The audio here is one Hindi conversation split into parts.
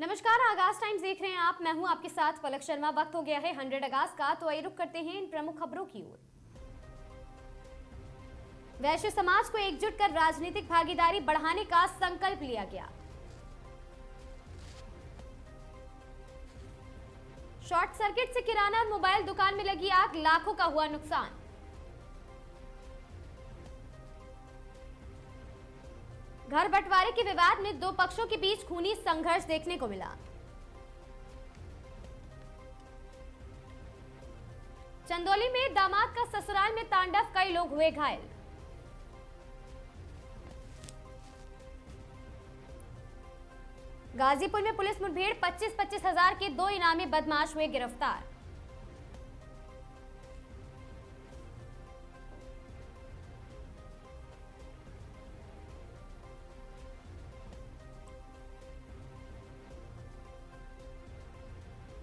नमस्कार, आगाज टाइम्स देख रहे हैं आप। मैं हूं आपके साथ पलक शर्मा। वक्त हो गया है 100 अगस्त का, तो आइए रुक करते हैं इन प्रमुख खबरों की ओर। वैश्य समाज को एकजुट कर राजनीतिक भागीदारी बढ़ाने का संकल्प लिया गया। शॉर्ट सर्किट से किराना और मोबाइल दुकान में लगी आग, लाखों का हुआ नुकसान। घर बंटवारे के विवाद में दो पक्षों के बीच खूनी संघर्ष देखने को मिला। चंदौली में दामाद का ससुराल में तांडव, कई लोग हुए घायल। गाजीपुर में पुलिस मुठभेड़, 25-25 हजार के 2 इनामी बदमाश हुए गिरफ्तार।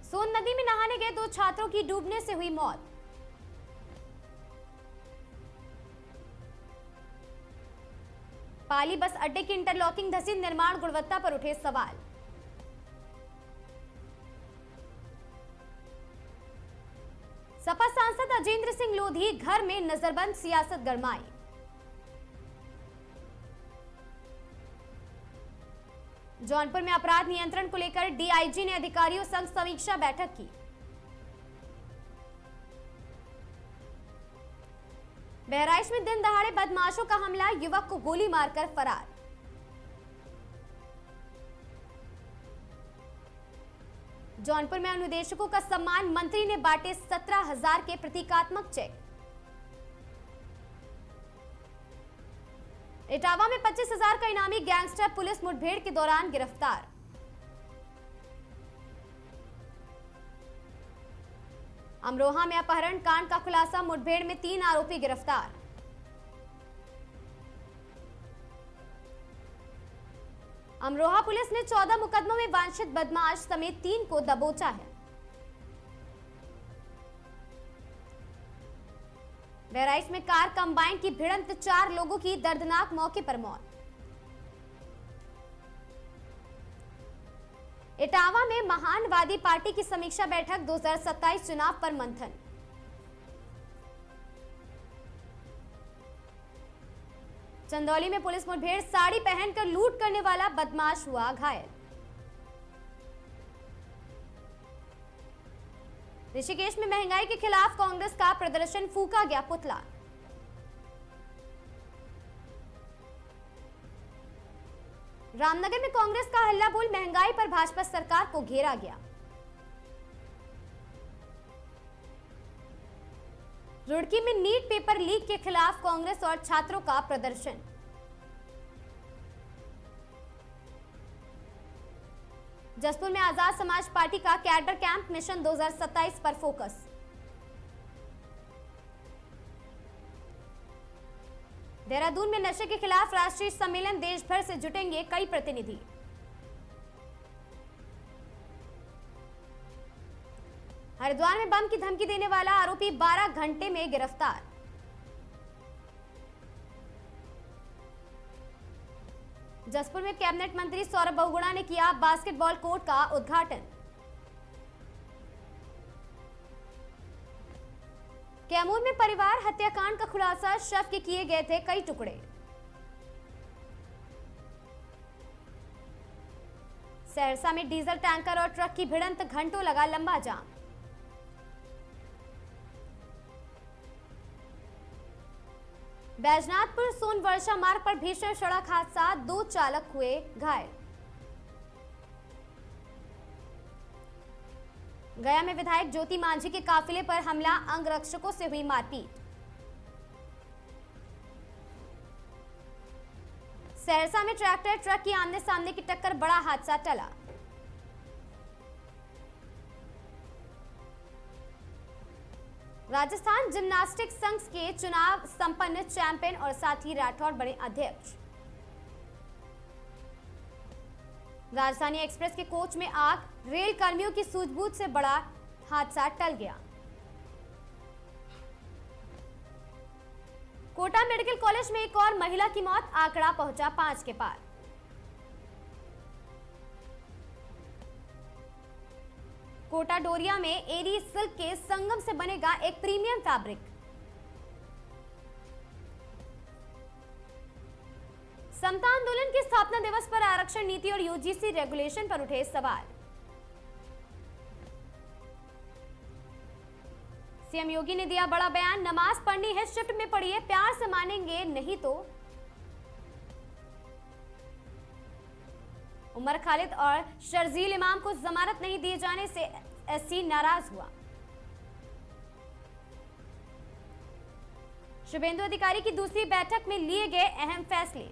सोन नदी में नहाने गए 2 छात्रों की डूबने से हुई मौत। पाली बस अड्डे की इंटरलॉकिंग धसी, निर्माण गुणवत्ता पर उठे सवाल। सपा सांसद अजेंद्र सिंह लोधी, घर में नजरबंद, सियासत गरमाई। जौनपुर में अपराध नियंत्रण को लेकर डीआईजी ने अधिकारियों संग समीक्षा बैठक की। बहराइच में दिन दहाड़े बदमाशों का हमला, युवक को गोली मारकर फरार। जौनपुर में अनुदेशकों का सम्मान, मंत्री ने बांटे 17,000 के प्रतीकात्मक चेक। इटावा में 25,000 का इनामी गैंगस्टर पुलिस मुठभेड़ के दौरान गिरफ्तार। अमरोहा में अपहरण कांड का खुलासा, मुठभेड़ में 3 आरोपी गिरफ्तार। अमरोहा पुलिस ने 14 मुकदमों में वांछित बदमाश समेत 3 को दबोचा है। बहराइच में कार कंबाइन की भिड़ंत, 4 लोगों की दर्दनाक मौके पर मौत। इटावा में महानवादी पार्टी की समीक्षा बैठक, 2027 चुनाव पर मंथन। चंदौली में पुलिस मुठभेड़, साड़ी पहनकर लूट करने वाला बदमाश हुआ घायल। ऋषिकेश में महंगाई के खिलाफ कांग्रेस का प्रदर्शन, फूका गया पुतला। रामनगर में कांग्रेस का हल्ला बोल, महंगाई पर भाजपा सरकार को घेरा गया। रुड़की में नीट पेपर लीक के खिलाफ कांग्रेस और छात्रों का प्रदर्शन। जसपुर में आजाद समाज पार्टी का कैडर कैंप, मिशन 2027 पर फोकस। देहरादून में नशे के खिलाफ राष्ट्रीय सम्मेलन, देश भर से जुटेंगे कई प्रतिनिधि। हरिद्वार में बम की धमकी देने वाला आरोपी 12 घंटे में गिरफ्तार। जसपुर में कैबिनेट मंत्री सौरभ बहुगुणा ने किया बास्केटबॉल कोर्ट का उद्घाटन। कैमूर में परिवार हत्याकांड का खुलासा, शव के किए गए थे कई टुकड़े। सहरसा में डीजल टैंकर और ट्रक की भिड़ंत, घंटों लगा लंबा जाम। बैजनाथपुर सोन वर्षा मार्ग पर भीषण सड़क हादसा, 2 चालक हुए घायल। गया में विधायक ज्योति मांझी के काफिले पर हमला, अंगरक्षकों से हुई मारपीट। सहरसा में ट्रैक्टर ट्रक की आमने सामने की टक्कर, बड़ा हादसा टला। राजस्थान जिम्नास्टिक संघ के चुनाव संपन्न, चैंपियन और साथी राठौड़ बने अध्यक्ष। राजधानी एक्सप्रेस के कोच में आग, रेल कर्मियों की सूझबूझ से बड़ा हादसा टल गया। कोटा मेडिकल कॉलेज में एक और महिला की मौत, आंकड़ा पहुंचा 5 के पार। कोटा डोरिया में एरी सिल्क के संगम से बनेगा एक प्रीमियम फैब्रिक। समता आंदोलन के स्थापना दिवस पर आरक्षण नीति और यूजीसी रेगुलेशन पर उठे सवाल। सीएम योगी ने दिया बड़ा बयान, नमाज पढ़नी है शिफ्ट में पढ़िए, प्यार से मानेंगे नहीं तो। उमर खालिद और शर्जील इमाम को जमानत नहीं दिए जाने से एससी नाराज हुआ। शुभेंदु अधिकारी की दूसरी बैठक में लिए गए अहम फैसले।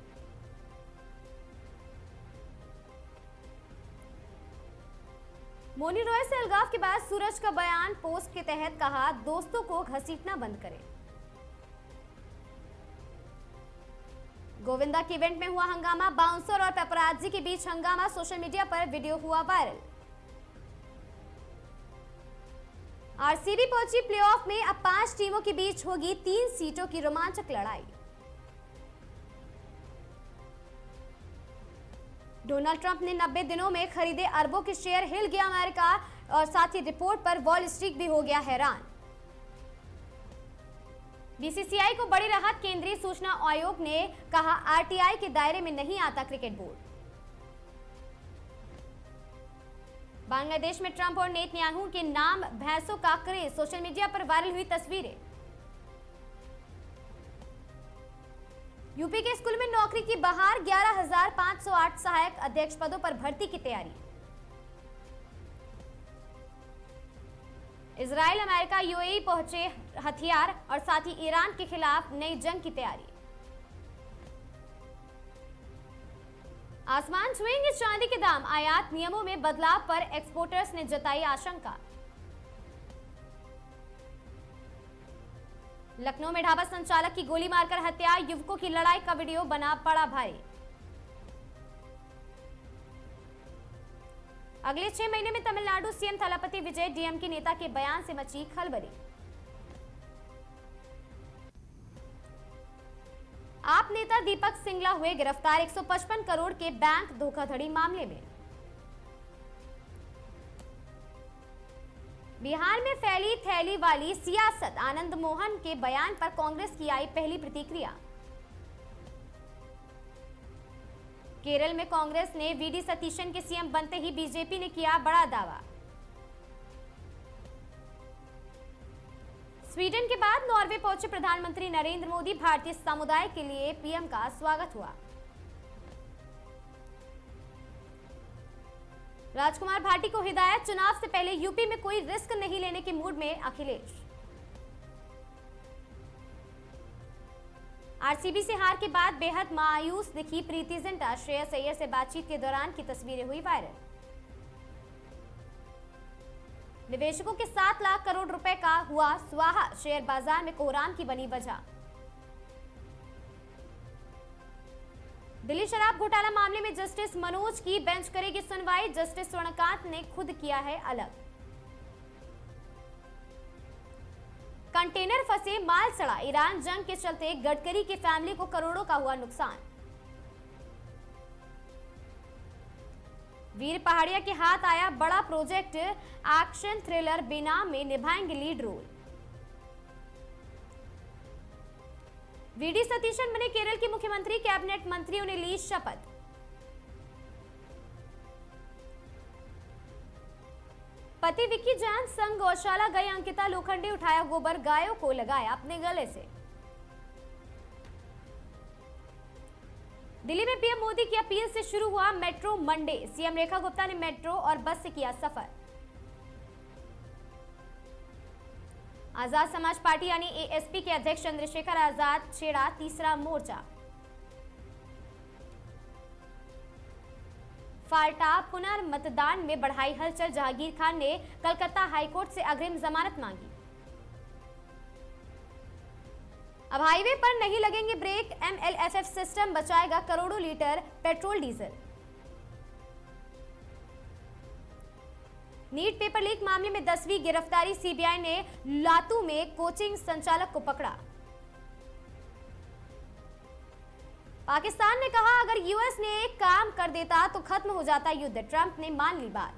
मोनी रॉय से अलगाव के बाद सूरज का बयान, पोस्ट के तहत कहा दोस्तों को घसीटना बंद करें। गोविंदा के इवेंट में हुआ हंगामा, बाउंसर और पेपराजी के बीच हंगामा, सोशल मीडिया पर वीडियो हुआ वायरल। आरसीबी पहुंची प्लेऑफ में, अब 5 टीमों के बीच होगी 3 सीटों की रोमांचक लड़ाई। डोनाल्ड ट्रंप ने 90 दिनों में खरीदे अरबों के शेयर, हिल गया अमेरिका और साथ ही रिपोर्ट पर वॉल स्ट्रीट भी हो गया हैरान। बीसीसीआई को बड़ी राहत, केंद्रीय सूचना आयोग ने कहा आरटीआई के दायरे में नहीं आता क्रिकेट बोर्ड। बांग्लादेश में ट्रंप और नेतन्याहू के नाम भैंसों का क्रेज, सोशल मीडिया पर वायरल हुई तस्वीरें। यूपी के स्कूल में नौकरी की बहार, 11,508 सहायक अध्यक्ष पदों पर भर्ती की तैयारी। इजराइल, अमेरिका, यूएई पहुंचे हथियार और साथ ही ईरान के खिलाफ नई जंग की तैयारी। आसमान छुएंगे चांदी के दाम, आयात नियमों में बदलाव पर एक्सपोर्टर्स ने जताई आशंका। लखनऊ में ढाबा संचालक की गोली मारकर हत्या, युवकों की लड़ाई का वीडियो बना पड़ा भारी। अगले 6 महीने में तमिलनाडु सीएम थलापति विजय, डीएमके नेता के बयान से मची खलबली। आप नेता दीपक सिंगला हुए गिरफ्तार 155 करोड़ के बैंक धोखाधड़ी मामले में। बिहार में फैली थैली वाली सियासत, आनंद मोहन के बयान पर कांग्रेस की आई पहली प्रतिक्रिया। केरल में कांग्रेस ने वीडी सतीशन के सीएम बनते ही बीजेपी ने किया बड़ा दावा। स्वीडन के बाद नॉर्वे पहुंचे प्रधानमंत्री नरेंद्र मोदी, भारतीय समुदाय के लिए पीएम का स्वागत हुआ। राजकुमार भाटी को हिदायत, चुनाव से पहले यूपी में कोई रिस्क नहीं लेने के मूड में अखिलेश। आरसीबी से हार के बाद बेहद मायूस दिखी प्रीति जिंटा, श्रेयस अय्यर से बातचीत के दौरान की तस्वीरें हुई वायरल। निवेशकों के 7 लाख करोड़ रुपए का हुआ स्वाहा, शेयर बाजार में कोहराम की बनी वजह। दिल्ली शराब घोटाला मामले में जस्टिस मनोज की बेंच करेगी सुनवाई, जस्टिस स्वर्णकांत ने खुद किया है अलग। कंटेनर फंसे, माल सड़ा, ईरान जंग के चलते गडकरी की फैमिली को करोड़ों का हुआ नुकसान। वीर पहाड़िया के हाथ आया बड़ा प्रोजेक्ट, एक्शन थ्रिलर बेनाम में निभाएंगे लीड रोल। वीडी सतीशन बने केरल के मुख्यमंत्री, कैबिनेट मंत्रियों ने ली शपथ। पति विक्की जैन संग गौशाला गई अंकिता लोखंडे, उठाया गोबर, गायों को लगाया अपने गले से। दिल्ली में पीएम मोदी की अपील से शुरू हुआ metro Monday, CM Rekha Gupta ने मेट्रो और बस से किया सफर। आजाद समाज पार्टी यानी एएसपी के अध्यक्ष चंद्रशेखर आजाद छेड़ा तीसरा मोर्चा। फाल्टा पुनर्मतदान में बढ़ाई हलचल, जहांगीर खान ने कलकत्ता हाईकोर्ट से अग्रिम जमानत मांगी। अब हाईवे पर नहीं लगेंगे ब्रेक, एमएलएफएफ सिस्टम बचाएगा करोड़ों litre petrol diesel. NEET paper leak मामले में 10वीं गिरफ्तारी, सीबीआई ने लातू में कोचिंग संचालक को पकड़ा। पाकिस्तान ने कहा अगर यूएस ने एक काम कर देता तो खत्म हो जाता युद्ध, ट्रंप ने मान ली बात।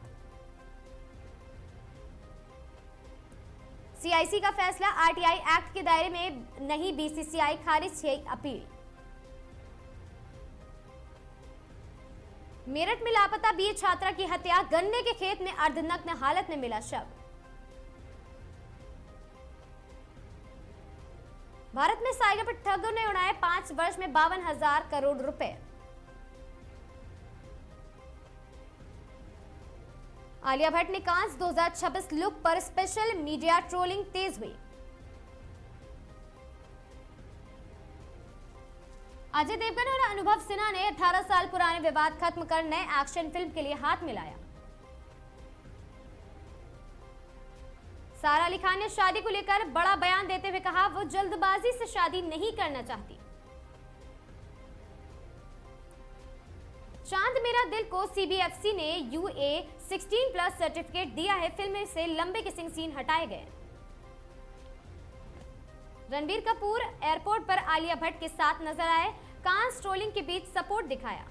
सीआईसी का फैसला, आरटीआई एक्ट के दायरे में नहीं, बीसीसीआई खारिज की अपील। मेरठ में लापता बीए छात्रा की हत्या, गन्ने के खेत में अर्धनग्न हालत में मिला शव। भारत में साइबर ठगों ने उड़ाए 5 वर्ष में 52,000 करोड़ रुपए। आलिया भट्ट ने कांस 2026 लुक पर स्पेशल मीडिया ट्रोलिंग तेज हुई। अजय देवगन और अनुभव सिन्हा ने 18 साल पुराने विवाद खत्म कर नए एक्शन फिल्म के लिए हाथ मिलाया। सारा अली खान ने शादी को लेकर बड़ा बयान देते हुए कहा, वो जल्दबाजी से शादी नहीं करना चाहती। चांद मेरा दिल को सीबीएफसी ने यूए 16+ सर्टिफिकेट दिया है। फिल्म से लंबे किसिंग सीन हटाए गए। रणबीर कपूर एयरपोर्ट पर आलिया भट्ट के साथ नजर आए, कांस ट्रोलिंग के बीच सपोर्ट दिखाया।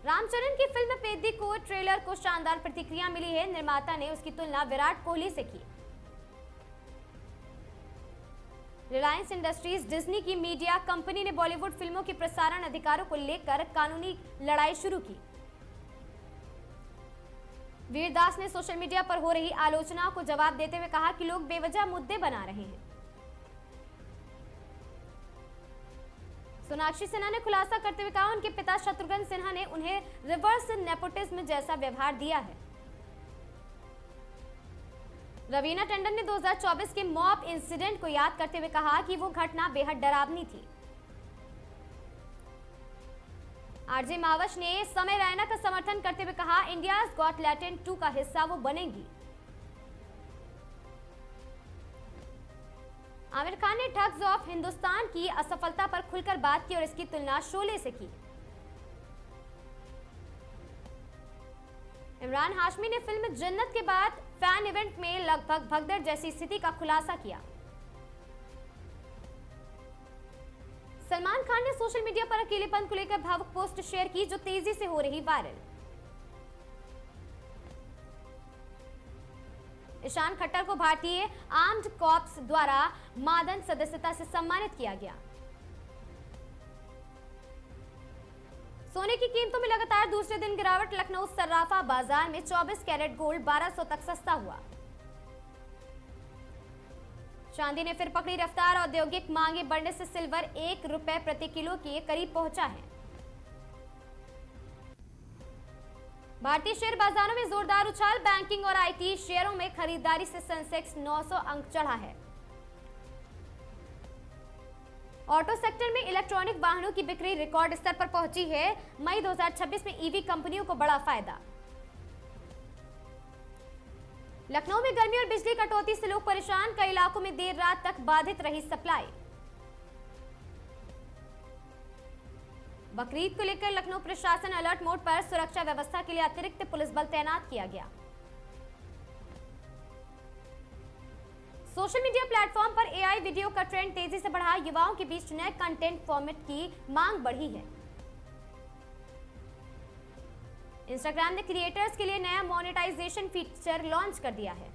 रामचरण की फिल्म पेदी को ट्रेलर को शानदार प्रतिक्रिया मिली है। निर्माता ने उसकी तुलना विराट कोहली से की। रिलायंस इंडस्ट्रीज डिज्नी की मीडिया कंपनी ने बॉलीवुड फिल्मों के प्रसारण अधिकारों को लेकर कानूनी लड़ाई शुरू की। वीरदास ने सोशल मीडिया पर हो रही आलोचनाओं को जवाब देते हुए कहा कि लोग बेवजह मुद्दे बना रहे हैं। सोनाक्षी सिन्हा ने खुलासा करते हुए कहा, उनके पिता शत्रुघ्न सिन्हा ने उन्हें रिवर्स नेपोटिज्म जैसा व्यवहार दिया है। रवीना टंडन ने 2024 के मॉब इंसिडेंट को याद करते हुए कहा कि वो घटना बेहद डरावनी थी। आरजे मावश ने समय रैना का समर्थन करते हुए कहा, इंडियाज गॉट टैलेंट 2 का हिस्सा वो बनेंगी। आमिर खान ने ठग्स ऑफ हिंदुस्तान की असफलता पर खुलकर बात की और इसकी तुलना शोले से की। इमरान हाशमी ने फिल्म जन्नत के बाद फैन इवेंट में लगभग भगदड़ जैसी स्थिति का खुलासा किया। सलमान खान ने सोशल मीडिया पर अकेलेपन को लेकर भावुक पोस्ट शेयर की, जो तेजी से हो रही वायरल। ईशान खट्टर को भारतीय आर्म्ड कॉर्प्स द्वारा मादन सदस्यता से सम्मानित किया गया। सोने की कीमतों में लगातार दूसरे दिन गिरावट, लखनऊ सर्राफा बाजार में 24 कैरेट गोल्ड 1200 तक सस्ता हुआ। चांदी ने फिर पकड़ी रफ्तार, औद्योगिक मांगे बढ़ने से सिल्वर 1 रुपए प्रति किलो के करीब पहुंचा है। भारतीय शेयर बाजारों में जोरदार उछाल, बैंकिंग और आईटी शेयरों में खरीदारी से सेंसेक्स 900 अंक चढ़ा है। ऑटो सेक्टर में इलेक्ट्रॉनिक वाहनों की बिक्री रिकॉर्ड स्तर पर पहुंची है। मई 2026 में ईवी कंपनियों को बड़ा फायदा। लखनऊ में गर्मी और बिजली कटौती से लोग परेशान, कई इलाकों में देर रात तक बाधित रही सप्लाई। बकरीद को लेकर लखनऊ प्रशासन अलर्ट मोड पर, सुरक्षा व्यवस्था के लिए अतिरिक्त पुलिस बल तैनात किया गया। सोशल मीडिया प्लेटफॉर्म पर एआई वीडियो का ट्रेंड तेजी से बढ़ा, युवाओं के बीच नए कंटेंट फॉर्मेट की मांग बढ़ी है। इंस्टाग्राम ने क्रिएटर्स के लिए नया मोनेटाइजेशन फीचर लॉन्च कर दिया है।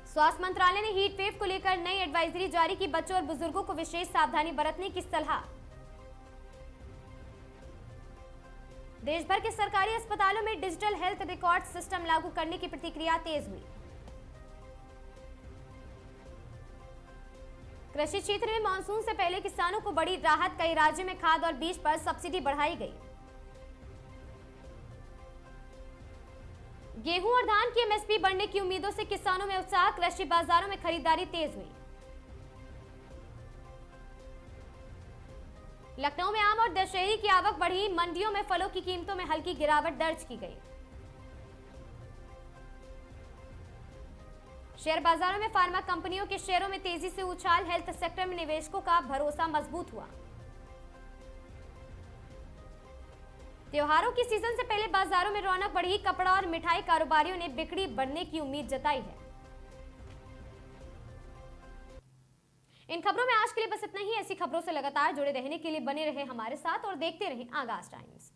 स्वास्थ्य मंत्रालय ने हीट वेव को लेकर नई एडवाइजरी जारी की, बच्चों और बुजुर्गों को विशेष सावधानी बरतने की सलाह। देश भर के सरकारी अस्पतालों में डिजिटल हेल्थ रिकॉर्ड सिस्टम लागू करने की प्रतिक्रिया तेज हुई। कृषि क्षेत्र में मानसून से पहले किसानों को बड़ी राहत, कई राज्यों में खाद और बीज पर सब्सिडी बढ़ाई गई। गेहूं और धान की एमएसपी बढ़ने की उम्मीदों से किसानों में उत्साह, कृषि बाजारों में खरीदारी तेज हुई। लखनऊ में आम और दशहरी की आवक बढ़ी, मंडियों में फलों की कीमतों में हल्की गिरावट दर्ज की गई। शेयर बाजारों में फार्मा कंपनियों के शेयरों में तेजी से उछाल, हेल्थ सेक्टर में निवेशकों का भरोसा मजबूत हुआ। त्योहारों की सीजन से पहले बाजारों में रौनक बढ़ी, कपड़ा और मिठाई कारोबारियों ने बिक्री बढ़ने की उम्मीद जताई है। इन खबरों में आज के लिए बस इतना ही। ऐसी खबरों से लगातार जुड़े रहने के लिए बने रहे हमारे साथ और देखते रहें आगाज टाइम्स।